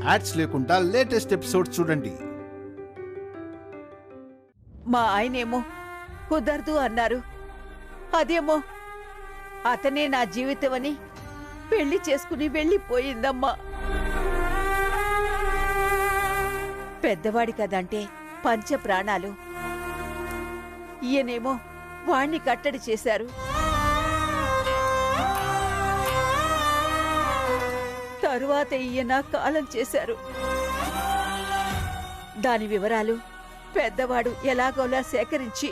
Ads లేకుండా latest episodes చూడండి. మా ఆయనేమో కుదరదు అన్నారు. అదేమో అతనే నా జీవితం అని పెళ్లి చేసుకుని వెళ్ళిపోయిందమ్మా. పెద్దవాడి కదంటే పంచ ప్రాణాలు. ఈయనేమో వాణ్ణి కట్టడి చేశారు. తరువాత ఈయన కాలం చేశారు. దాని వివరాలు పెద్దవాడు ఎలాగోలా సేకరించి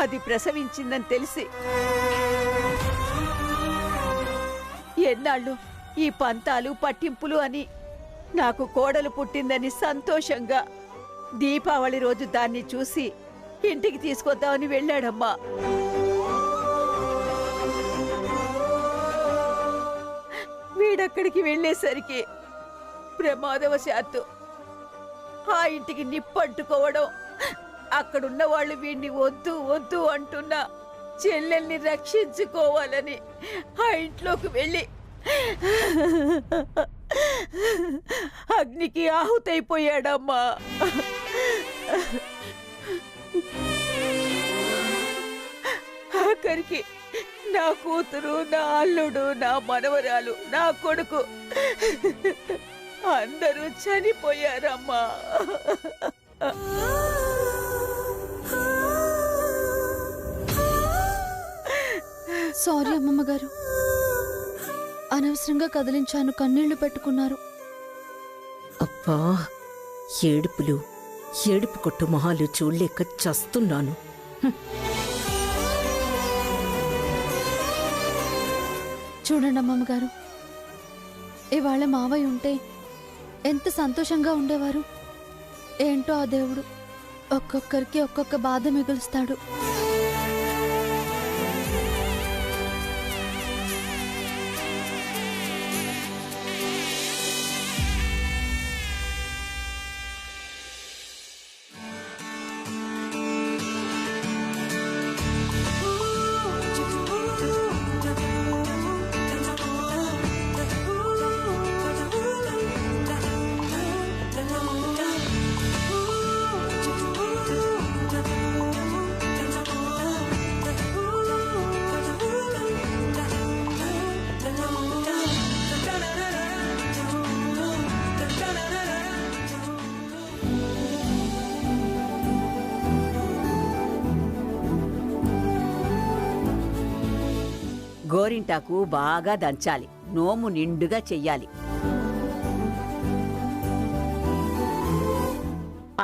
అది ప్రసవించిందని తెలిసి ఎన్నాళ్ళు ఈ పంతాలు పట్టింపులు అని నాకు కోడలు పుట్టిందని సంతోషంగా దీపావళి రోజు దాన్ని చూసి ఇంటికి తీసుకొద్దామని వెళ్ళాడమ్మా. వీడక్కడికి వెళ్ళేసరికి ప్రమాదవశాత్తు ఆ ఇంటికి నిప్పంటుకోవడం, అక్కడున్న వాళ్ళు వీడిని వద్దు వద్దు అంటున్నా చెల్లెల్ని రక్షించుకోవాలని ఆ ఇంట్లోకి వెళ్ళి అగ్నికి ఆహుతైపోయాడమ్మా. ఆఖరికి నా కూతురు, నా అల్లుడు, నా మనవరాలు, నా కొడుకు అందరూ చనిపోయారమ్మా. సారీ అమ్మమ్మ గారు, అనవసరంగా కదిలించాను, కన్నీళ్లు పెట్టుకున్నారు. అబ్బా, ఏడుపులు ఏడుపు కొట్టు మొహాలు చూడలేక చస్తున్నాను. చూడండి అమ్మమ్మ గారు, ఇవాళ మావయ్య ఉంటే ఎంత సంతోషంగా ఉండేవారు. ఏంటో ఆ దేవుడు ఒక్కొక్కరికి ఒక్కొక్క బాధ మిగులుస్తాడు. గోరింటాకు బాగా దంచాలి, నోము నిండుగా చెయ్యాలి.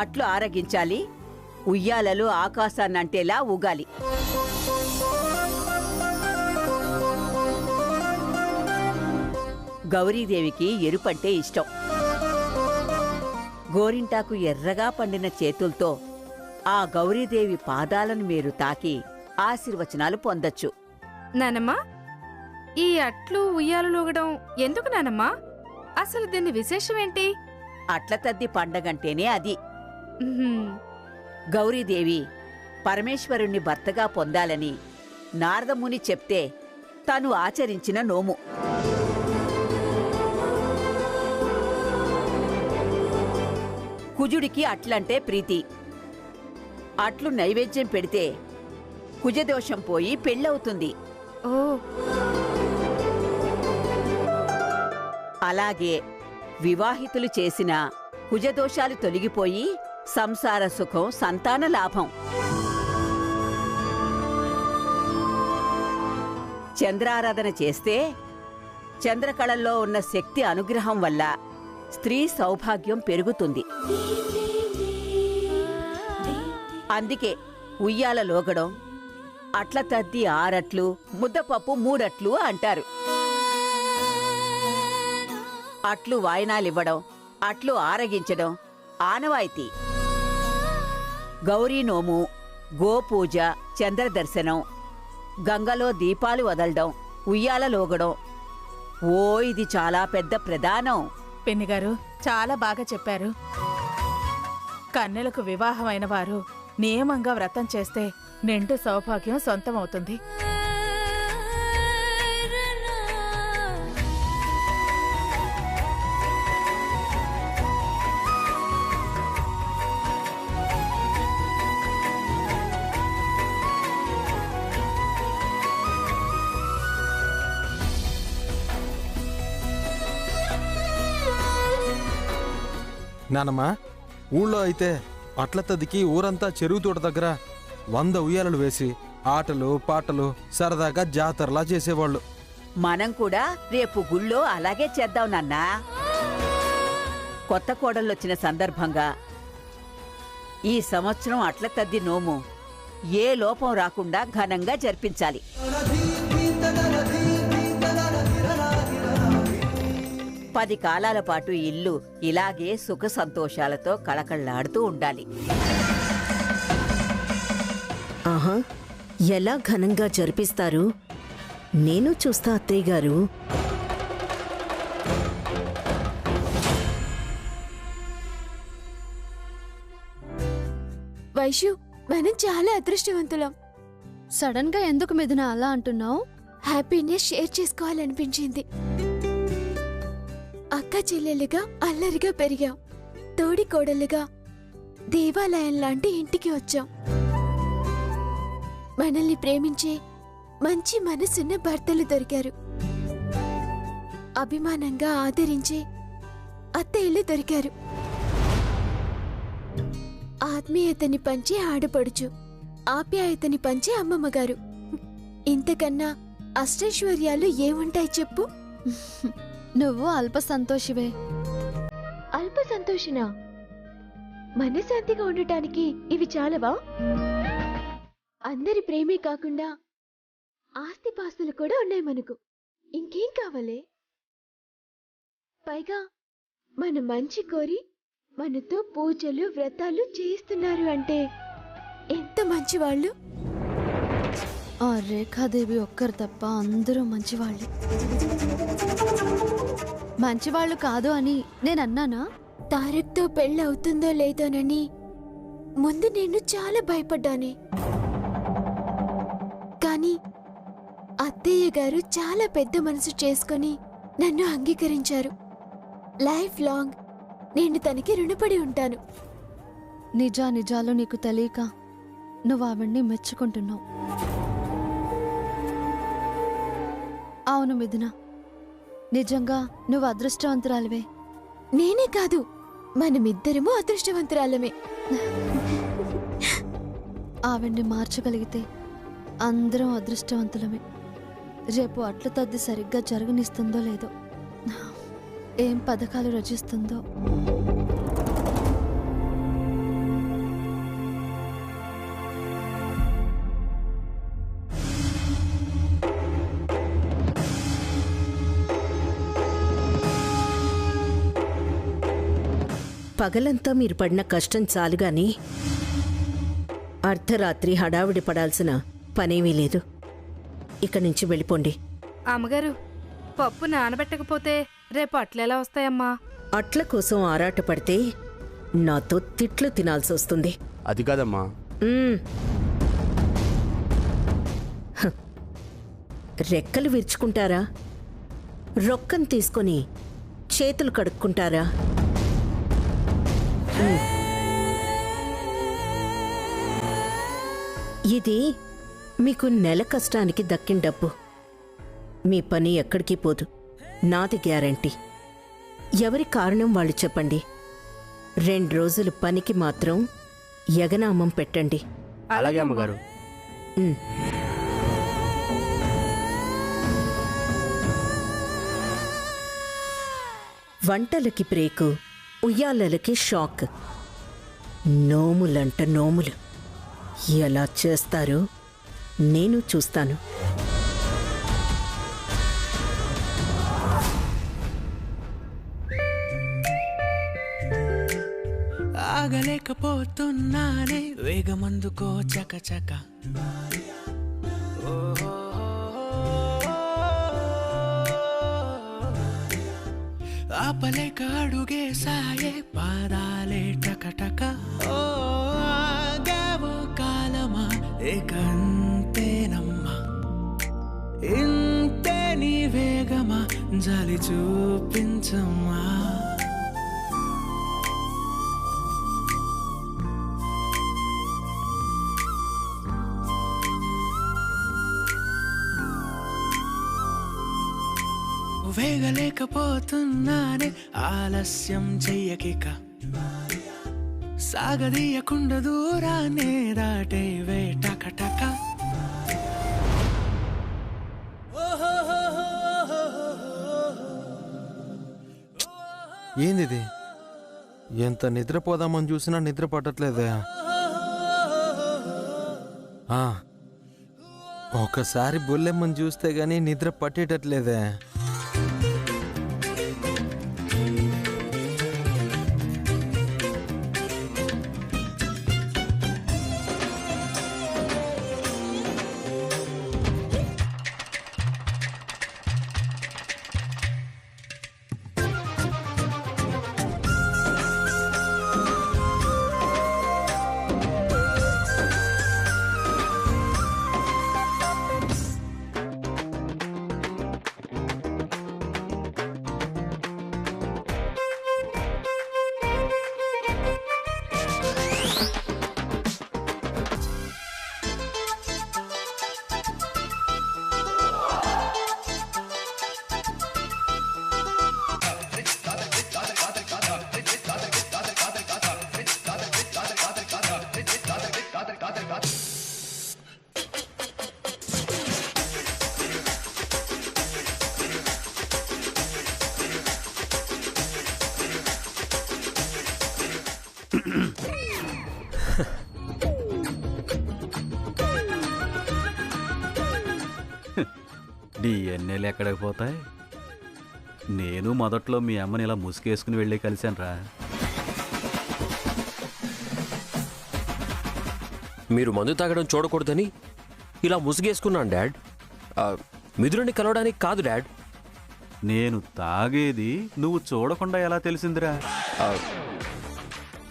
అట్లు ఆరగించాలి, ఉయ్యాలలు ఆకాశాన్నంటేలా ఊగాలి. గౌరీదేవికి ఎరుపంటే ఇష్టం. గోరింటాకు ఎర్రగా పండిన చేతులతో ఆ గౌరీదేవి పాదాలను మీరు తాకి ఆశీర్వచనాలు పొందొచ్చు. నానమ్మా, ఈ అట్లు ఉయ్యాలూగడం ఎందుకు నానమ్మా? అసలు దీని విశేషమేంటి? అట్ల తద్ది పండగంటేనే అది. గౌరీదేవి పరమేశ్వరుణ్ణి భర్తగా పొందాలని నారదముని చెప్తే తను ఆచరించిన నోము. కుజుడికి అట్లంటే ప్రీతి. అట్లు నైవేద్యం పెడితే కుజదోషం పోయి పెళ్ళవుతుంది. ఓ, అలాగే వివాహితులు చేసిన కుజదోషాలు తొలగిపోయి సంసార సుఖం, సంతాన లాభం. చంద్రారాధన చేస్తే చంద్రకళల్లో ఉన్న శక్తి అనుగ్రహం వల్ల స్త్రీ సౌభాగ్యం పెరుగుతుంది. అందుకే ఉయ్యాల లోగడం, అట్ల తద్ది 6 అట్లు, ముద్దపప్పు 3 అట్లు అంటారు. అట్లు వాయినాలివ్వడం, అట్లు ఆరగించడం ఆనవాయితీ. గౌరీ నోము, గోపూజ, చంద్రదర్శనం, గంగలో దీపాలు వదలడం, ఉయ్యాల లోగడం, ఓ ఇది చాలా పెద్ద ప్రధానం. పిన్నిగారు చాలా బాగా చెప్పారు. కన్నెలకు వివాహమైన వారు నియమంగా వ్రతం చేస్తే నిండు సౌభాగ్యం సొంతమవుతుంది. నానమ్మా, ఊళ్ళో అయితే అట్ల తదికి ఊరంతా చెరువు తోట దగ్గర 100 ఉయ్యాలలు వేసి ఆటలు పాటలు సరదాగా జాతరలా చేసేవాళ్ళు. మనం కూడా రేపు గుళ్ళో అలాగే చేద్దాం నాన్నా. కొత్త కోడళ్ళొచ్చిన సందర్భంగా ఈ సంవత్సరం అట్ల తద్ది నోము ఏ లోపం రాకుండా ఘనంగా జరిపించాలి. పది కాలాల పాటు ఇల్లు ఇలాగే సుఖ సంతోషాలతో కళకళలాడుతూ ఉండాలి. ఆహా, ఎలా ఘనంగా జరిపిస్తారు? నేను చూస్తా అత్తయ్య గారు. వైషు, మనం చాలా అదృష్టవంతులం. సడన్ గా ఎందుకు మిథున అలా అంటున్నావు? హ్యాపీనెస్ షేర్ చేసుకోవాలనిపించింది. అక్క చెల్లెలుగా అల్లరిగా పెరిగాం. తోడి కోడలుగా దేవాలయం లాంటి ఇంటికి వచ్చాం. మనల్ని ప్రేమించే మంచి మనసున్న భర్తలు దొరికారు. అభిమానంగా ఆదరించే అత్తయ్యలు దొరికారు. ఆత్మీయతని పంచే ఆడపడుచు, ఆప్యాయతని పంచే అమ్మమ్మగారు. ఇంతకన్నా అష్టైశ్వర్యాలు ఏముంటాయి చెప్పు? నువ్వు అల్ప సంతోషివే. అల్ప సంతోషినా? మనశాంతిగా ఉండటానికి ఇవి చాలవా? అందరి ప్రేమే కాకుండా ఆస్తిపాస్తులు కూడా ఉన్నాయి మనకు. ఇంకేం కావాలే? పైగా మన మంచి కోరి మనతో పూజలు వ్రతాలు చేస్తున్నారు అంటే ఎంత మంచివాళ్ళు. ఆ రేఖాదేవి ఒక్కరు తప్ప అందరూ మంచివాళ్ళే. మంచివాళ్ళు కాదు అని నేనన్నానా? తారక్తో పెళ్ళవుతుందో లేదోనని ముందు నేను చాలా భయపడ్డానే. కానీ అత్తయ్య గారు చాలా పెద్ద మనసు చేసుకుని నన్ను అంగీకరించారు. లైఫ్ లాంగ్ నేను తనకి రుణపడి ఉంటాను. నిజాలు నీకు తెలియక నువ్వు ఆవిడ్ని మెచ్చుకుంటున్నావు. అవును మిథున, నిజంగా నువ్వు అదృష్టవంతురాలివే. నేనే కాదు, మనమిద్దరము అదృష్టవంతురాలమే. ఆవిడ్ని మార్చగలిగితే అందరం అదృష్టవంతులమే. రేపు అట్ల తద్ది సరిగ్గా జరగనిస్తుందో లేదో, ఏం పథకాలు రచిస్తుందో. పగలంతా మీరు పడిన కష్టం చాలుగాని అర్ధరాత్రి హడావిడి పడాల్సిన పనేమీ లేదు. ఇక్కడి నుంచి వెళ్ళిపోండి. అమ్మగారు, పప్పు నానబెట్టకపోతే రేపు అట్లెలా వస్తాయమ్మా? అట్ల కోసం ఆరాటపడితే నాతో తిట్లు తినాల్సి వస్తుంది. అది కాదమ్మా. రెక్కలు విరుచుకుంటారా? రొక్కం తీసుకొని చేతులు కడుక్కుంటారా? ఇది మీకు నెల కష్టానికి దక్కిన డబ్బు. మీ పని ఎక్కడికి పోదు, నాది గ్యారంటీ. ఎవరి కారణం వాళ్ళు చెప్పండి. 2 రోజులు పనికి మాత్రం యగనామం పెట్టండి. అలాగే అమ్మగారు. వంటలకి బ్రేకు, ఉయ్యాలలకి షాక్. నోములంట నోములు ఎలా చేస్తారో నేను చూస్తాను. ఆగలేకపోతున్నానే, వేగమందుకో చకచక. ఆపలేక అడుగేసాయే పాదాలే టకటక. ఓ ఆగావో కాలమా, ఏకంతేనమ్మా. ఇంతే నీ వేగమా, జాలి చూపించమ్మా. వేగలేకపోతున్నానే, ఆలస్యం చెయ్యకిక. సాగదీయకుండా దూరాన్నే దాటేవే టకటక. ఏంది ఇది? ఎంత నిద్రపోదామని చూసినా నిద్ర పట్టట్లేదే. ఒకసారి బొల్లెమ్మని చూస్తే గానీ నిద్ర పట్టేటట్లేదే. డిఎన్ఏలు ఎక్కడికి పోతాయి? నేను మొదట్లో మీ అమ్మని ఇలా ముసుగేసుకుని వెళ్ళి కలిశానురా. మీరు మందు తాగడం చూడకూడదని ఇలా ముసుగేసుకున్నాను డాడ్. మిథులని కలవడానికి కాదు డాడ్. నేను తాగేది నువ్వు చూడకుండా ఎలా తెలిసిందిరా?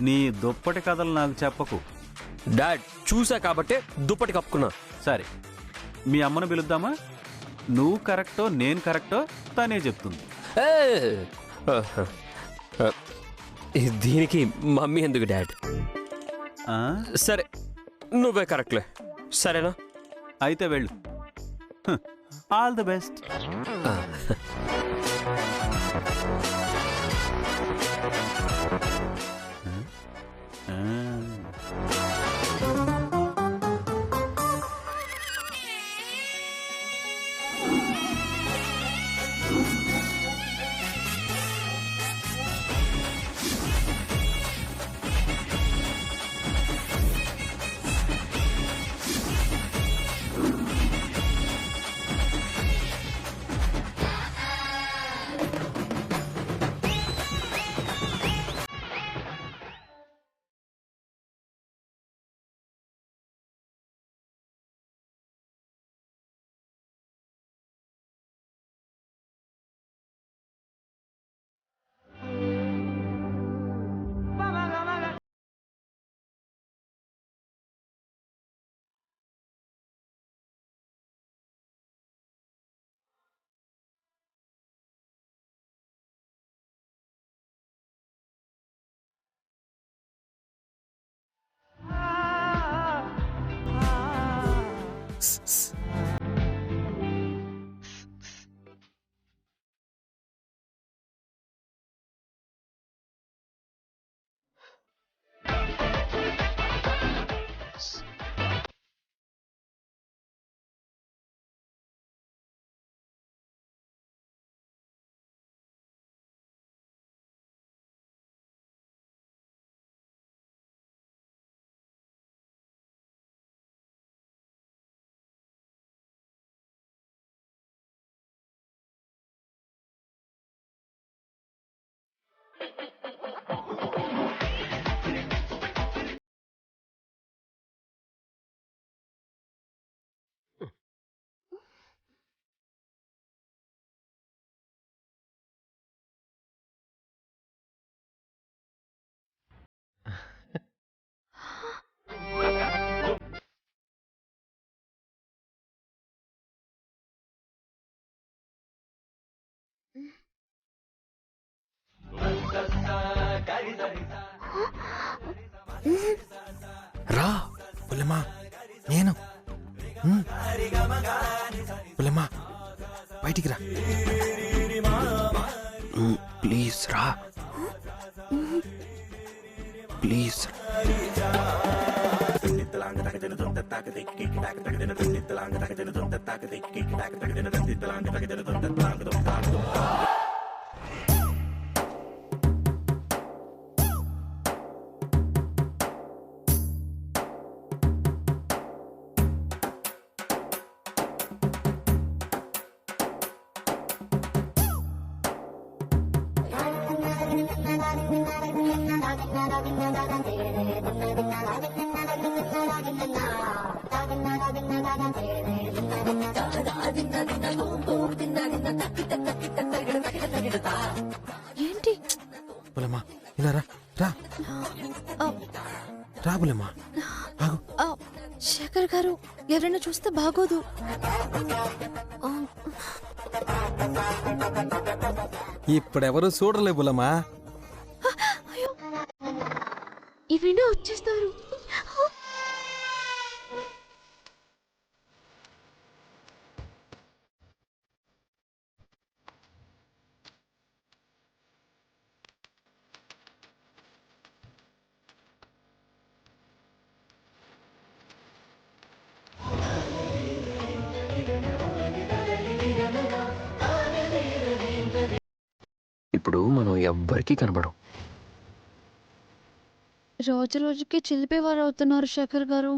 నీ దుప్పటి కథలు నాకు చెప్పకు డాడ్. చూసా కాబట్టే దుప్పటి కప్పుకున్నా. సరే, మీ అమ్మను పిలుద్దామా? నువ్వు కరెక్టో నేను కరెక్టో తనే చెప్తుంది. దీనికి మమ్మీ ఎందుకు డాడ్? సరే, నువ్వే కరెక్ట్లే. సరేనా? అయితే వెళ్ళు. All the best. రా పుల్లమ్మా, నేను పుల్లమ్మా బయటికి రా ప్లీజ్ రా. ప్లీజ్. ఏంటి? బుల్లెమ్మా ఇలా రా రా రా బుల్లెమ్మా. ఆగు. శేఖర్ గారు, ఎవరైనా చూస్తే బాగోదు. ఇప్పుడెవరు చూడలే బుల్లెమ్మా. ఇవినా వచ్చేస్తారు. ఇప్పుడు మనం ఎవ్వరికీ కనబడం. రోజు రోజుకి చిలిపేవారు అవుతున్నారు శేఖర్ గారు.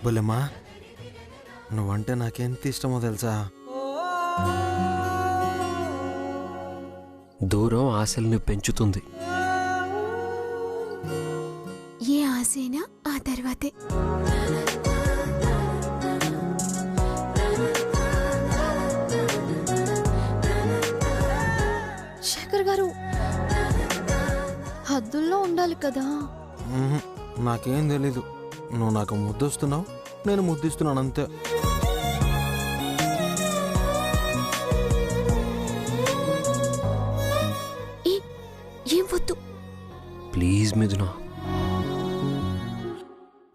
బుల్లెమ్మా, నువ్వంటే నాకెంత ఇష్టమో తెలుసా? దూరం ఆశల్ని పెంచుతుంది. ఏ ఆశైనా ఆ తర్వాతే. శేఖర్ గారు, హద్దుల్లో ఉండాలి కదా. నాకేం తెలీదు. నువ్వు నాకు ముద్దొస్తున్నావు, నేను ముద్దిస్తున్నాను అంతే. ఏం వద్దు ప్లీజ్ మిథున.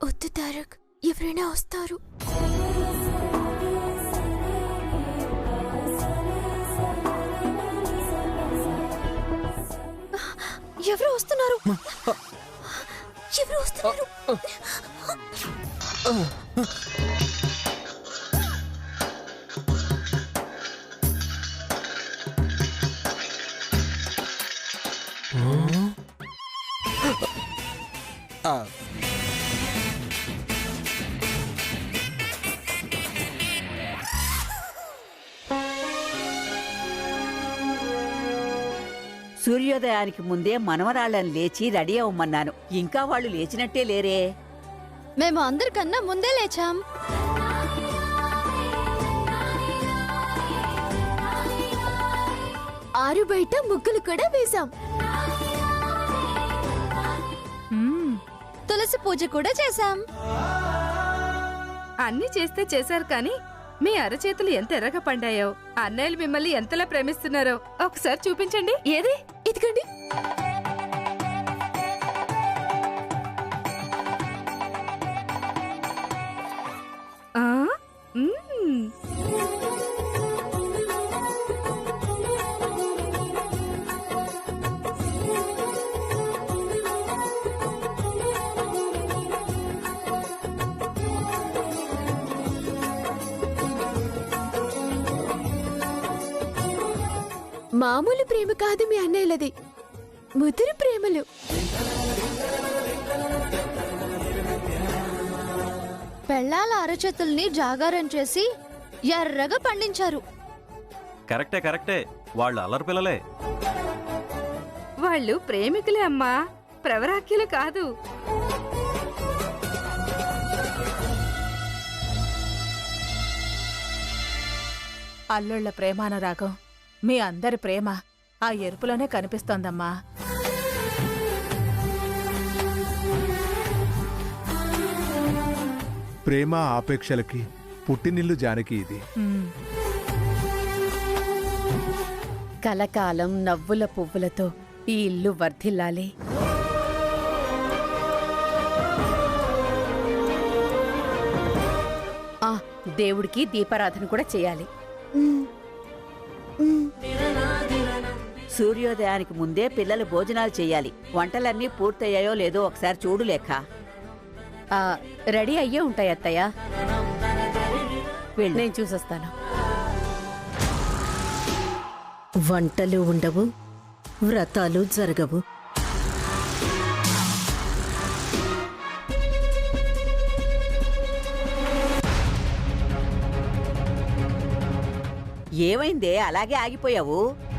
వద్దు తారక్, ఎవరైనా వస్తారు. ఎవరు వస్తున్నారు? ఎవరు వస్తున్నారు? సూర్యోదయానికి ముందే మనవరాళ్ళని లేచి రెడీ అవ్వమన్నాను. ఇంకా వాళ్ళు లేచినట్టే లేరే. మేము అందరికన్నా ముందే లేచాం. ఆరు బయట ముగ్గులు కూడా వేశాం. తులసి పూజ కూడా చేశాం. అన్నీ చేస్తే చేశారు కానీ మీ అరచేతులు ఎంత ఎర్రగా పండాయో, అన్నయ్యలు మిమ్మల్ని ఎంతలా ప్రేమిస్తున్నారో ఒకసారి చూపించండి. ఏది? ఇదిగండి. మామూలు ప్రేమ కాదు మీ అన్నయ్యలది, ముదురు ప్రేమలు. పెళ్ళాల అరచేతుల్ని జాగారం చేసి ఎర్రగా పండించారు. కరెక్టే కరెక్టే, వాళ్ళు అల్లరి పిల్లలే. వాళ్ళు ప్రేమికులే అమ్మా, ప్రవరాఖ్యులు కాదు. అల్లుళ్ళ ప్రేమానురాగం, మీ అందరి ప్రేమ ఆ ఎరుపులోనే కనిపిస్తోందమ్మా. ప్రేమ ఆపేక్షలకి పుట్టినిల్లు జానకి ఇది. కలకాలం నవ్వుల పువ్వులతో ఈ ఇల్లు వర్ధిల్లాలి. దేవుడికి దీపారాధన కూడా చేయాలి. సూర్యోదయానికి ముందే పిల్లలు భోజనాలు చెయ్యాలి. వంటలన్నీ పూర్తయ్యాయో లేదో ఒకసారి చూడు లేఖ. రెడీ అయ్యే ఉంటాయి అత్తయ్య. వెళ్ళు. నేను చూసొస్తాను. వంటలు ఉండవు, వ్రతాలు జరగవు. ఏమైందే అలాగే ఆగిపోయావు?